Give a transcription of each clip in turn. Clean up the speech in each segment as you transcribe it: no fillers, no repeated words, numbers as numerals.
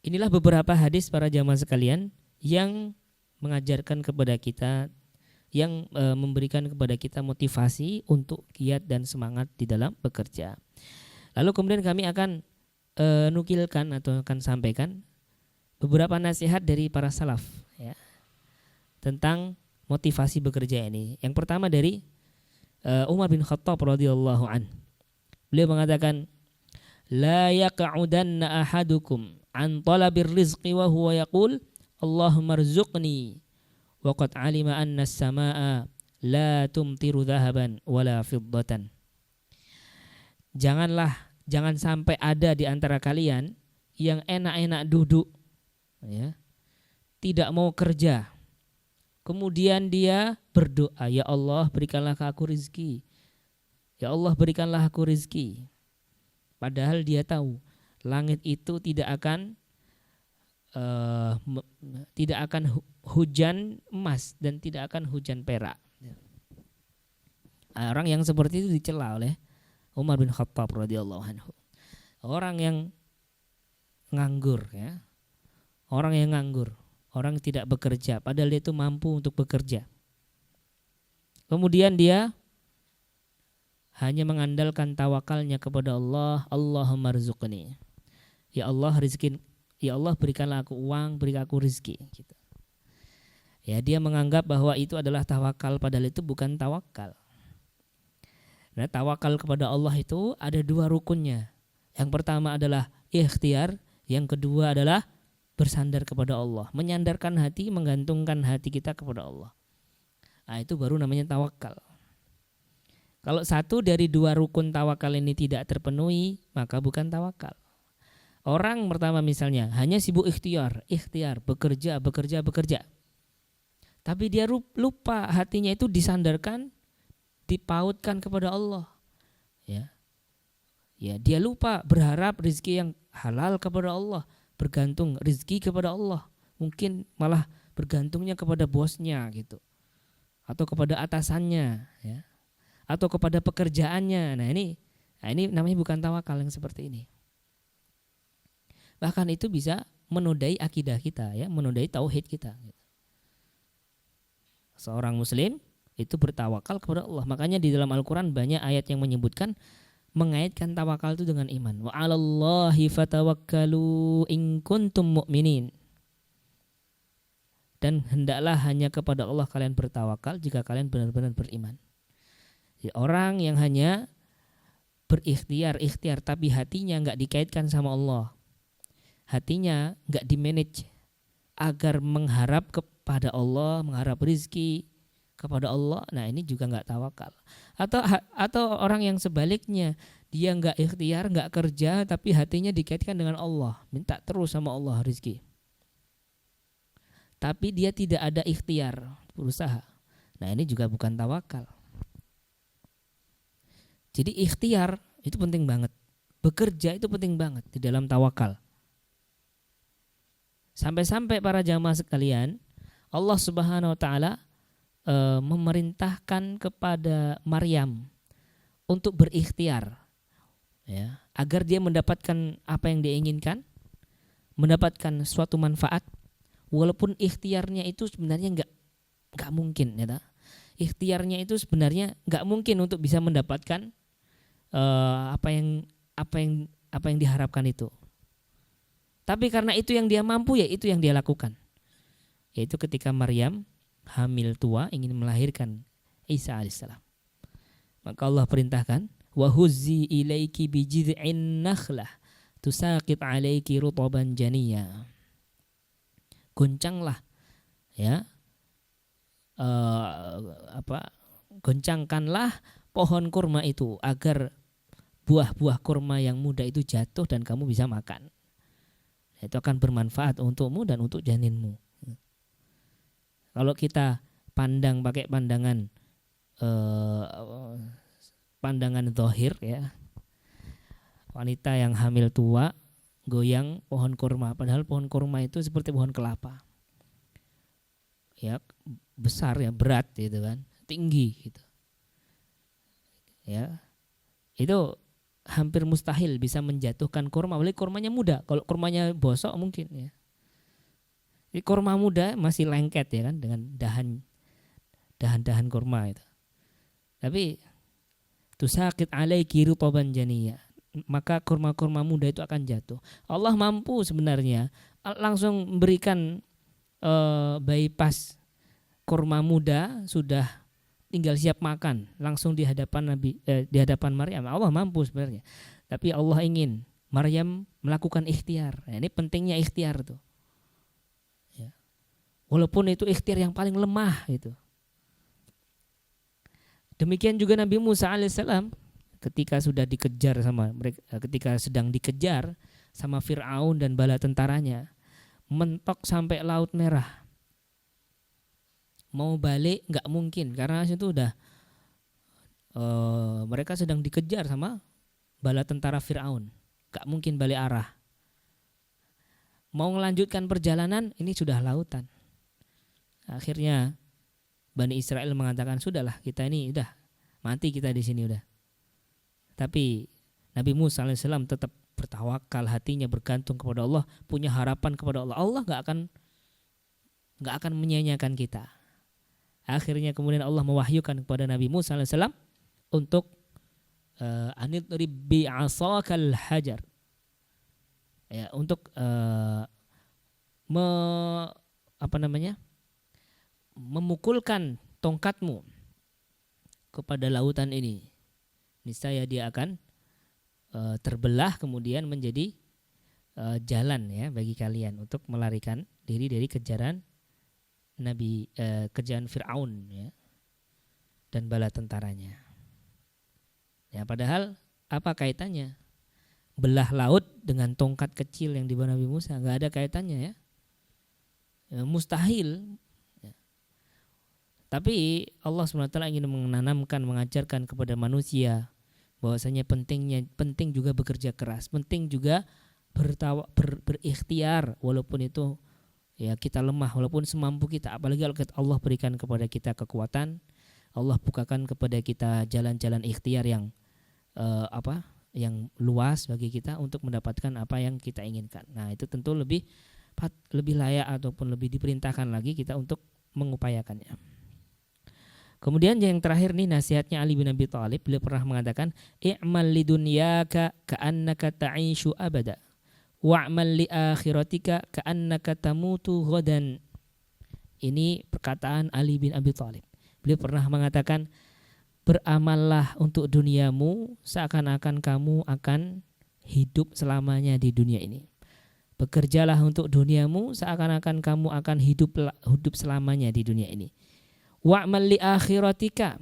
Inilah beberapa hadis para jamaah sekalian yang mengajarkan kepada kita, yang memberikan kepada kita motivasi untuk giat dan semangat di dalam bekerja. Lalu kemudian kami akan nukilkan atau akan sampaikan beberapa nasihat dari para salaf ya, tentang motivasi bekerja ini. Yang pertama dari Umar bin Khattab radhiyallahu an. Beliau mengatakan, la yaq'udanna ahadukum an talabir rizqi wa huwa yaqul Allahumma rzuqni wa qad alima anna as-samaa'a la tumtiru dhahaban wala fiddatan. Jangan sampai ada di antara kalian yang enak-enak duduk ya, tidak mau kerja. Kemudian dia berdoa, ya Allah berikanlah aku rizki. Ya Allah berikanlah aku rizki. Padahal dia tahu langit itu tidak akan hujan emas dan tidak akan hujan perak. Orang yang seperti itu dicela oleh Umar bin Khattab radhiyallahu anhu. Orang yang nganggur ya. Orang yang nganggur, orang yang tidak bekerja padahal dia itu mampu untuk bekerja. Kemudian dia hanya mengandalkan tawakalnya kepada Allah, Allahumma rzuqni. Ya Allah rizki, ya Allah berikanlah aku uang, berikan aku rizki gitu. Ya, dia menganggap bahwa itu adalah tawakal padahal itu bukan tawakal. Nah, tawakal kepada Allah itu ada dua rukunnya. Yang pertama adalah ikhtiar, yang kedua adalah bersandar kepada Allah, menyandarkan hati, menggantungkan hati kita kepada Allah. Nah, itu baru namanya tawakal. Kalau satu dari dua rukun tawakal ini tidak terpenuhi, maka bukan tawakal. Orang pertama misalnya hanya sibuk ikhtiar, bekerja. Tapi dia lupa hatinya itu disandarkan, dipautkan kepada Allah. Ya, dia lupa berharap rezeki yang halal kepada Allah, bergantung rezeki kepada Allah. Mungkin malah bergantungnya kepada bosnya gitu, atau kepada atasannya, ya, atau kepada pekerjaannya. Nah ini namanya bukan tawakal yang seperti ini. Bahkan itu bisa menodai akidah kita, ya, menodai tauhid kita. Seorang muslim itu bertawakal kepada Allah. Makanya di dalam Al-Quran banyak ayat yang menyebutkan, mengaitkan tawakal itu dengan iman. Wa 'alallahi fatawakkalu in kuntum mu'minin. Dan hendaklah hanya kepada Allah kalian bertawakal jika kalian benar-benar beriman. Jadi orang yang hanya berikhtiar tapi hatinya enggak dikaitkan sama Allah, hatinya enggak dimanage agar mengharap kepada Allah, mengharap rizki kepada Allah, nah ini juga enggak tawakal. Atau orang yang sebaliknya, dia enggak ikhtiar, enggak kerja, tapi hatinya dikaitkan dengan Allah, minta terus sama Allah rizki. Tapi dia tidak ada ikhtiar, berusaha. Nah ini juga bukan tawakal. Jadi ikhtiar itu penting banget. Bekerja itu penting banget di dalam tawakal. Sampai-sampai para jamaah sekalian, Allah Subhanahu wa taala memerintahkan kepada Maryam untuk berikhtiar, ya, agar dia mendapatkan apa yang dia inginkan, mendapatkan suatu manfaat, walaupun ikhtiarnya itu sebenarnya enggak mungkin, ya. Ikhtiarnya itu sebenarnya enggak mungkin untuk bisa mendapatkan apa yang diharapkan itu. Tapi karena itu yang dia mampu, ya itu yang dia lakukan. Yaitu ketika Maryam hamil tua ingin melahirkan Isa alaihissalam, maka Allah perintahkan, wa huzzi ilaiki bijid'in nakhlah tusaqit alaiki rutaban janiyya. Goncanglah, ya, goncangkanlah pohon kurma itu agar buah-buah kurma yang muda itu jatuh dan kamu bisa makan. Itu akan bermanfaat untukmu dan untuk janinmu. Kalau kita pandang pakai pandangan zahir, ya, wanita yang hamil tua goyang pohon kurma, padahal pohon kurma itu seperti pohon kelapa, ya, besar, ya, berat gitu kan, tinggi gitu, ya, itu hampir mustahil bisa menjatuhkan kurma, apalagi kurmanya muda. Kalau kurmanya bosok mungkin ya. Jadi kurma muda masih lengket ya kan dengan dahan kurma itu. Tapi tusaqit alaiki rutaban janiyya, maka kurma-kurma muda itu akan jatuh. Allah mampu sebenarnya langsung memberikan bypass kurma muda, sudah tinggal siap makan langsung di hadapan di hadapan Maryam. Allah mampu sebenarnya. Tapi Allah ingin Maryam melakukan ikhtiar. Nah, ini pentingnya ikhtiar tuh. Ya. Walaupun itu ikhtiar yang paling lemah itu. Demikian juga Nabi Musa alaihissalam ketika sudah dikejar sama mereka, ketika sedang dikejar sama Fir'aun dan bala tentaranya, mentok sampai Laut Merah. Mau balik nggak mungkin karena itu udah mereka sedang dikejar sama bala tentara Fir'aun, nggak mungkin balik arah. Mau melanjutkan perjalanan, ini sudah lautan. Akhirnya Bani Israel mengatakan, sudahlah kita ini udah mati kita di sini udah. Tapi Nabi Musa alaihissalam tetap bertawakal, hatinya bergantung kepada Allah, punya harapan kepada Allah. Allah nggak akan menyia-nyiakan kita. Akhirnya kemudian Allah mewahyukan kepada Nabi Musa alaihissalam untuk anidrib bi'asakal hajar. Ya, untuk memukulkan tongkatmu kepada lautan ini, niscaya dia akan terbelah kemudian menjadi jalan ya bagi kalian untuk melarikan diri dari kejaran kejaran Fir'aun ya, dan bala tentaranya. Ya, padahal apa kaitannya belah laut dengan tongkat kecil yang dibawa Nabi Musa? Nggak ada kaitannya ya, mustahil. Tapi Allah SWT ingin menanamkan, mengajarkan kepada manusia bahwasanya penting juga bekerja keras, penting juga berikhtiar walaupun itu ya kita lemah, walaupun semampu kita. Apalagi kalau Allah berikan kepada kita kekuatan, Allah bukakan kepada kita jalan-jalan ikhtiar yang yang luas bagi kita untuk mendapatkan apa yang kita inginkan. Nah, itu tentu lebih layak ataupun lebih diperintahkan lagi kita untuk mengupayakannya. Kemudian yang terakhir nih nasihatnya Ali bin Abi Thalib, beliau pernah mengatakan, i'mal lidunyaka ka'annaka ta'ishu abada wa'mal li akhiratika ka'annaka tamutu ghadan. Ini perkataan Ali bin Abi Thalib. Beliau pernah mengatakan, beramallah untuk duniamu seakan-akan kamu akan hidup selamanya di dunia ini. Bekerjalah untuk duniamu seakan-akan kamu akan hidup selamanya di dunia ini. Wa'mal li akhiratika,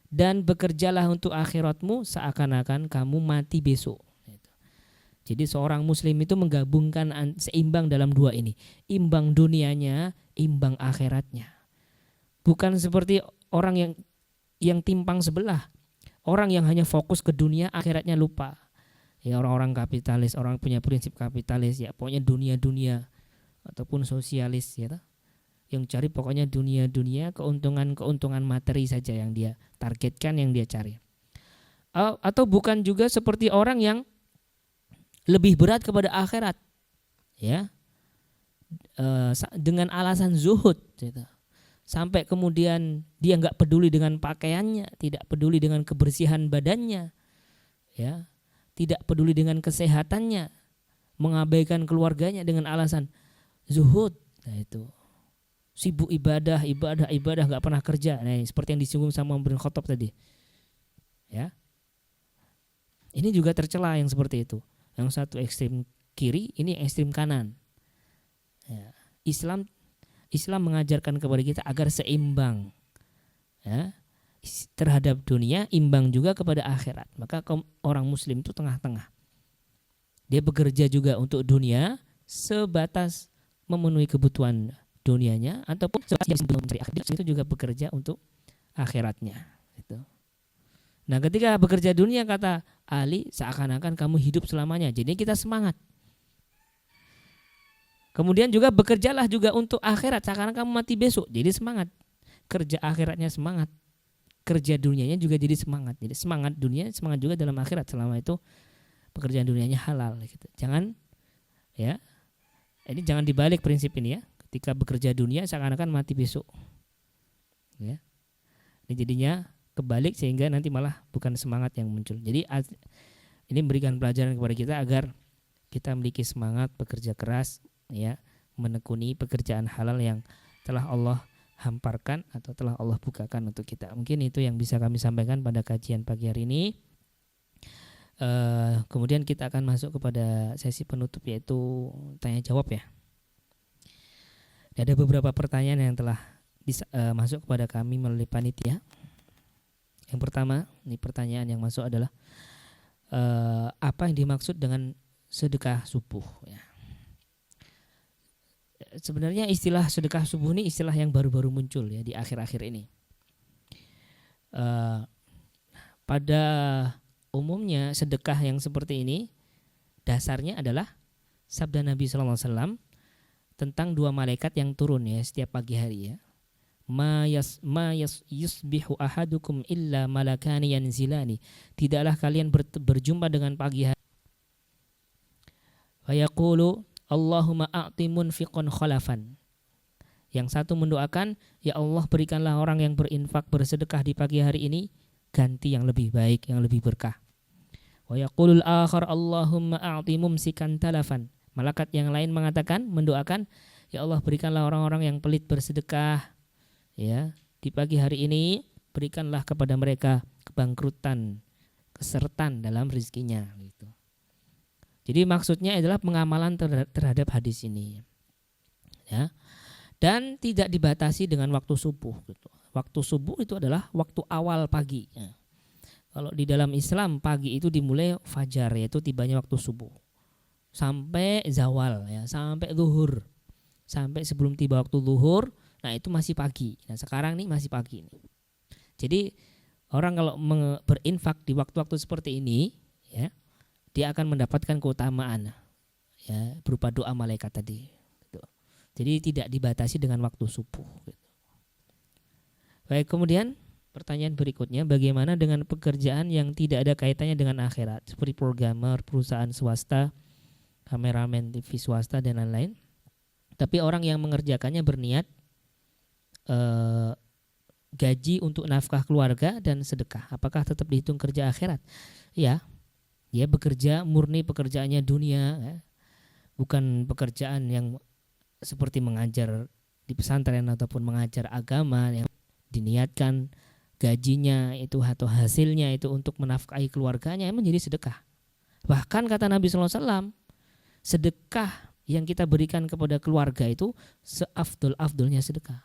dan bekerjalah untuk akhiratmu seakan-akan kamu mati besok. Jadi seorang muslim itu menggabungkan seimbang dalam dua ini, imbang dunianya, imbang akhiratnya. Bukan seperti orang yang timpang sebelah, orang yang hanya fokus ke dunia, akhiratnya lupa. Ya, orang-orang kapitalis, orang punya prinsip kapitalis ya, pokoknya dunia ataupun sosialis ya, yang cari pokoknya dunia, keuntungan materi saja yang dia targetkan, yang dia cari. Atau bukan juga seperti orang yang lebih berat kepada akhirat ya, dengan alasan zuhud gitu. Sampai kemudian dia nggak peduli dengan pakaiannya, tidak peduli dengan kebersihan badannya ya, tidak peduli dengan kesehatannya, mengabaikan keluarganya dengan alasan zuhud. Nah, itu sibuk ibadah nggak pernah kerja. Nah, seperti yang disinggung sama Umar bin Khattab tadi. Ya. Ini juga tercela yang seperti itu. Yang satu ekstrem kiri, ini ekstrem kanan. Ya. Islam mengajarkan kepada kita agar seimbang. Ya. Terhadap dunia, imbang juga kepada akhirat. Maka orang muslim itu tengah-tengah. Dia bekerja juga untuk dunia sebatas memenuhi kebutuhan dunianya, ataupun mencari akhirat, itu juga bekerja untuk akhiratnya gitu. Nah, ketika bekerja dunia, kata Ali, seakan-akan kamu hidup selamanya, jadi kita semangat. Kemudian juga bekerjalah juga untuk akhirat, seakan-akan kamu mati besok, jadi semangat. Kerja akhiratnya semangat, kerja dunianya juga jadi semangat. Jadi semangat dunia, semangat juga dalam akhirat, selama itu pekerjaan dunianya halal gitu. Jangan ya. Ini jangan dibalik prinsip ini ya. Ketika bekerja dunia seakan-akan mati besok. Ya. Ini jadinya kebalik sehingga nanti malah bukan semangat yang muncul. Jadi ini memberikan pelajaran kepada kita agar kita memiliki semangat bekerja keras ya, menekuni pekerjaan halal yang telah Allah hamparkan atau telah Allah bukakan untuk kita. Mungkin itu yang bisa kami sampaikan pada kajian pagi hari ini. Kemudian kita akan masuk kepada sesi penutup, yaitu tanya jawab ya. Ada beberapa pertanyaan yang telah masuk kepada kami melalui panitia. Yang pertama, ini pertanyaan yang masuk adalah apa yang dimaksud dengan sedekah subuh ya. Sebenarnya istilah sedekah subuh ini istilah yang baru-baru muncul ya di akhir-akhir ini. Pada umumnya sedekah yang seperti ini dasarnya adalah sabda Nabi SAW tentang dua malaikat yang turun ya setiap pagi hari ya. Ma yusbihu ahadukum illa malakani yanzilani. Tidaklah kalian berjumpa dengan pagi hari. Wa yaqulu Allahumma a'ti munfiqan khalafan. Yang satu mendoakan, ya Allah berikanlah orang yang berinfak bersedekah di pagi hari ini ganti yang lebih baik, yang lebih berkah. Wa yaqulul akhar Allahumma a'ti mumsikan talafan. Malaikat yang lain mengatakan, mendoakan, ya Allah berikanlah orang-orang yang pelit bersedekah ya di pagi hari ini, berikanlah kepada mereka kebangkrutan, kesertan dalam rezekinya gitu. Jadi maksudnya adalah pengamalan terhadap hadis ini ya. Dan tidak dibatasi dengan waktu subuh gitu. Waktu subuh itu adalah waktu awal pagi ya. Kalau di dalam Islam pagi itu dimulai fajar, yaitu tibanya waktu subuh, sampai zawal ya, sampai zuhur. Sampai sebelum tiba waktu zuhur, nah itu masih pagi. Nah sekarang nih masih pagi nih. Jadi orang kalau berinfak di waktu-waktu seperti ini ya, dia akan mendapatkan keutamaan ya berupa doa malaikat tadi gitu. Jadi tidak dibatasi dengan waktu subuh gitu. Baik, kemudian pertanyaan berikutnya, bagaimana dengan pekerjaan yang tidak ada kaitannya dengan akhirat, seperti programmer perusahaan swasta, kameramen TV swasta dan lain-lain, tapi orang yang mengerjakannya berniat gaji untuk nafkah keluarga dan sedekah, apakah tetap dihitung kerja akhirat? Ya, dia bekerja murni pekerjaannya dunia ya. Bukan pekerjaan yang seperti mengajar di pesantren ataupun mengajar agama yang diniatkan gajinya itu atau hasilnya itu untuk menafkahi keluarganya, menjadi sedekah. Bahkan kata Nabi SAW, sedekah yang kita berikan kepada keluarga itu seafdol-afdolnya sedekah.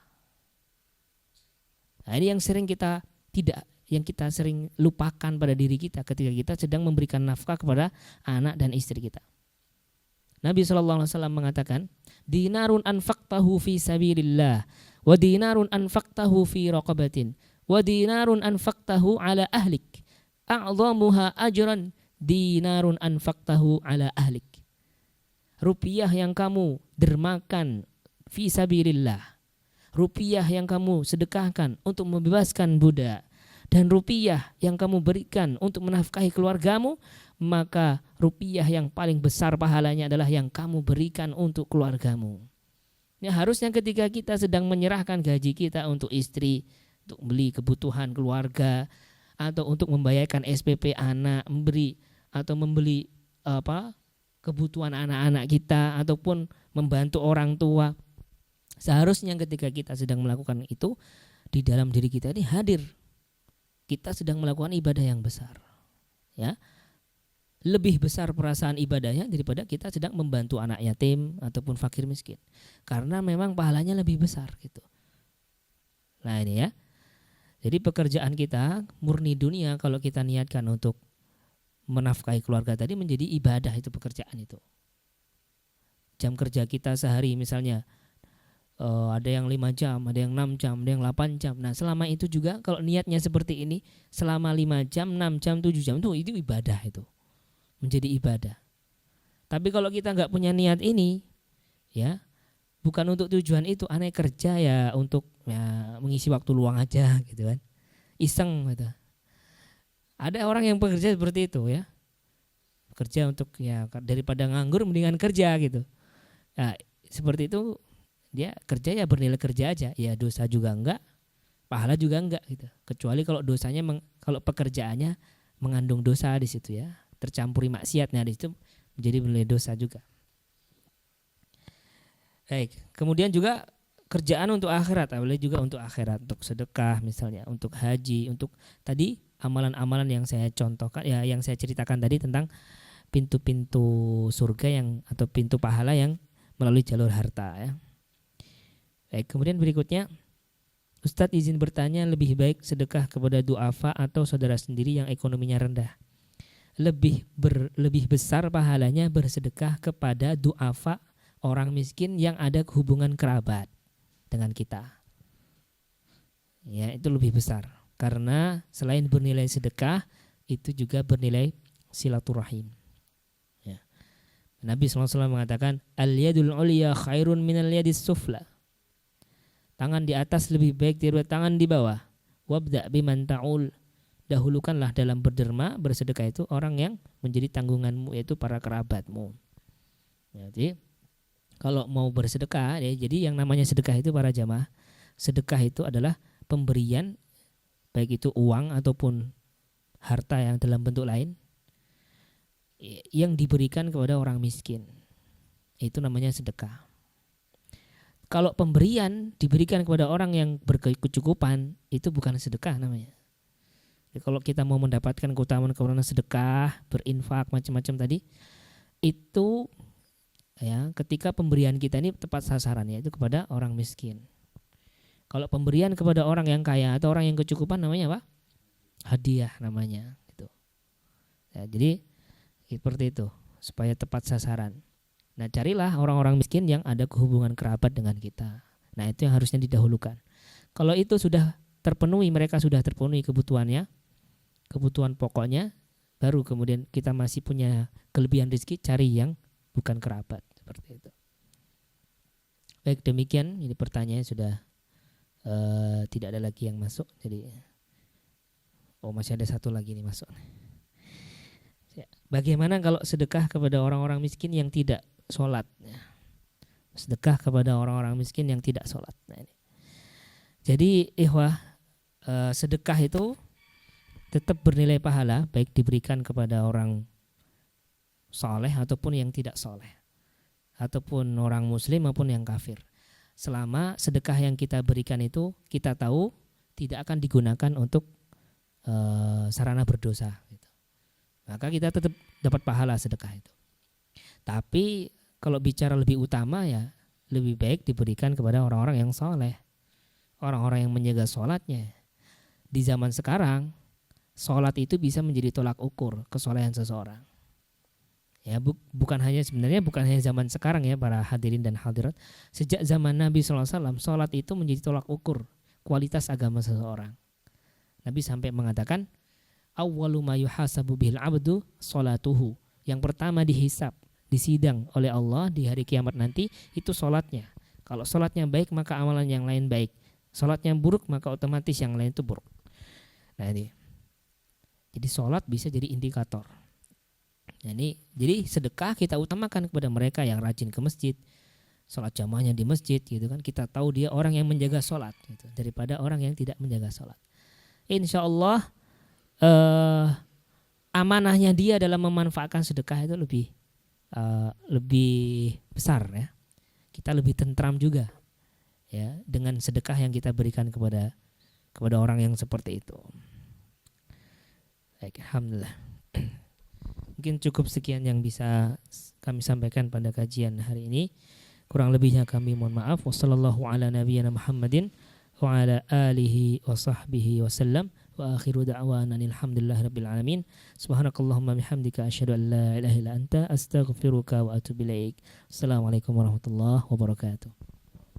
Nah, ini yang sering kita sering lupakan pada diri kita ketika kita sedang memberikan nafkah kepada anak dan istri kita. Nabi SAW mengatakan, dinarun anfaqtahu fi sabilillah, wa dinarun anfaqtahu fi raqabatin, wa dinarun anfaqtahu ala ahlik, a'zamuha ajran dinarun anfaqtahu ala ahlik. Rupiah yang kamu dermakan fi sabilillah, rupiah yang kamu sedekahkan untuk membebaskan budak, dan rupiah yang kamu berikan untuk menafkahi keluargamu, maka rupiah yang paling besar pahalanya adalah yang kamu berikan untuk keluargamu. Ya, harusnya ketika kita sedang menyerahkan gaji kita untuk istri, untuk beli kebutuhan keluarga, atau untuk membayarkan SPP anak, membeli kebutuhan anak-anak kita, ataupun membantu orang tua, seharusnya ketika kita sedang melakukan itu, di dalam diri kita ini hadir, kita sedang melakukan ibadah yang besar ya. Lebih besar perasaan ibadahnya daripada kita sedang membantu anak yatim ataupun fakir miskin, karena memang pahalanya lebih besar gitu. Nah ini ya, jadi pekerjaan kita murni dunia kalau kita niatkan untuk menafkahi keluarga tadi, menjadi ibadah itu pekerjaan itu. Jam kerja kita sehari misalnya ada yang 5 jam, ada yang 6 jam, ada yang 8 jam. Nah selama itu juga kalau niatnya seperti ini, selama 5 jam, 6 jam, 7 jam itu ibadah, itu menjadi ibadah. Tapi kalau kita gak punya niat ini ya, bukan untuk tujuan itu, aneh kerja ya untuk ya mengisi waktu luang aja gitu kan, iseng gitu. Ada orang yang bekerja seperti itu ya, Kerja untuk ya daripada nganggur mendingan kerja gitu. Nah, seperti itu dia kerja ya bernilai kerja aja. Ya dosa juga enggak, pahala juga enggak gitu. Kecuali kalau dosanya kalau pekerjaannya mengandung dosa di situ ya, tercampuri maksiat, nah di situ menjadi bernilai dosa juga. Baik, kemudian juga kerjaan untuk akhirat, boleh juga untuk akhirat, untuk sedekah misalnya, untuk haji, untuk tadi amalan-amalan yang saya contohkan ya, yang saya ceritakan tadi tentang pintu-pintu surga yang atau pintu pahala yang melalui jalur harta ya. Baik, kemudian berikutnya Ustadz izin bertanya, lebih baik sedekah kepada duafa atau saudara sendiri yang ekonominya rendah? Lebih besar pahalanya bersedekah kepada duafa, orang miskin yang ada hubungan kerabat dengan kita. Ya, itu lebih besar karena selain bernilai sedekah itu juga bernilai silaturahim. Ya. Nabi SAW mengatakan al-yadul ulya khairun minal yadis sufla. Tangan di atas lebih baik daripada tangan di bawah. Wabda biman ta'ul. Dahulukanlah dalam berderma, bersedekah itu orang yang menjadi tanggunganmu, yaitu para kerabatmu. Jadi kalau mau bersedekah ya, jadi yang namanya sedekah itu para jamaah, sedekah itu adalah pemberian baik itu uang ataupun harta yang dalam bentuk lain yang diberikan kepada orang miskin. Itu namanya sedekah. Kalau pemberian diberikan kepada orang yang berkecukupan, itu bukan sedekah namanya. Jadi kalau kita mau mendapatkan keutamaan sedekah, berinfak macam-macam tadi, itu ya ketika pemberian kita ini tepat sasarannya itu kepada orang miskin. Kalau pemberian kepada orang yang kaya atau orang yang kecukupan namanya apa? Hadiah namanya gitu. Ya, jadi seperti itu supaya tepat sasaran. Nah, carilah orang-orang miskin yang ada hubungan kerabat dengan kita. Nah, itu yang harusnya didahulukan. Kalau itu sudah terpenuhi, mereka sudah terpenuhi kebutuhannya, kebutuhan pokoknya, baru kemudian kita masih punya kelebihan rezeki, cari yang bukan kerabat, seperti itu. Baik, demikian ini pertanyaan sudah tidak ada lagi yang masuk. Jadi masih ada satu lagi nih masuk. Bagaimana kalau sedekah kepada orang-orang miskin yang tidak sholat? Sedekah kepada orang-orang miskin yang tidak sholat. Nah, ini. Jadi sedekah itu tetap bernilai pahala, baik diberikan kepada orang soleh ataupun yang tidak soleh, ataupun orang muslim maupun yang kafir. Selama sedekah yang kita berikan itu kita tahu tidak akan digunakan untuk sarana berdosa gitu. Maka kita tetap dapat pahala sedekah itu. Tapi kalau bicara lebih utama ya lebih baik diberikan kepada orang-orang yang soleh, orang-orang yang menjaga sholatnya. Di zaman sekarang sholat itu bisa menjadi tolak ukur kesolehan seseorang. Ya bukan hanya zaman sekarang ya para hadirin dan hadirat. Sejak zaman Nabi SAW sholat itu menjadi tolak ukur kualitas agama seseorang. Nabi sampai mengatakan awwalu ma yuhasabu bihil abdu sholatuhu. Yang pertama dihisab, disidang oleh Allah di hari kiamat nanti itu sholatnya. Kalau sholatnya baik maka amalan yang lain baik. Sholatnya buruk maka otomatis yang lain itu buruk. Nah ini. Jadi sholat bisa jadi indikator. Nah, ini jadi sedekah kita utamakan kepada mereka yang rajin ke masjid, sholat jamaahnya di masjid gitu kan. Kita tahu dia orang yang menjaga sholat gitu, daripada orang yang tidak menjaga sholat. Insya Allah amanahnya dia dalam memanfaatkan sedekah itu lebih besar ya. Kita lebih tentram juga ya dengan sedekah yang kita berikan kepada orang yang seperti itu. Baik, alhamdulillah. Mungkin cukup sekian yang bisa kami sampaikan pada kajian hari ini. Kurang lebihnya kami mohon maaf. Wassallallahu ala nabiyyina Muhammadin wa ala alihi wa sahbihi wasallam. Wa akhiru da'wana alhamdulillahi rabbil alamin. Subhanakallahumma bihamdika asyhadu an la ilaha illa anta astaghfiruka wa atubu ilaik. Assalamualaikum warahmatullahi wabarakatuh.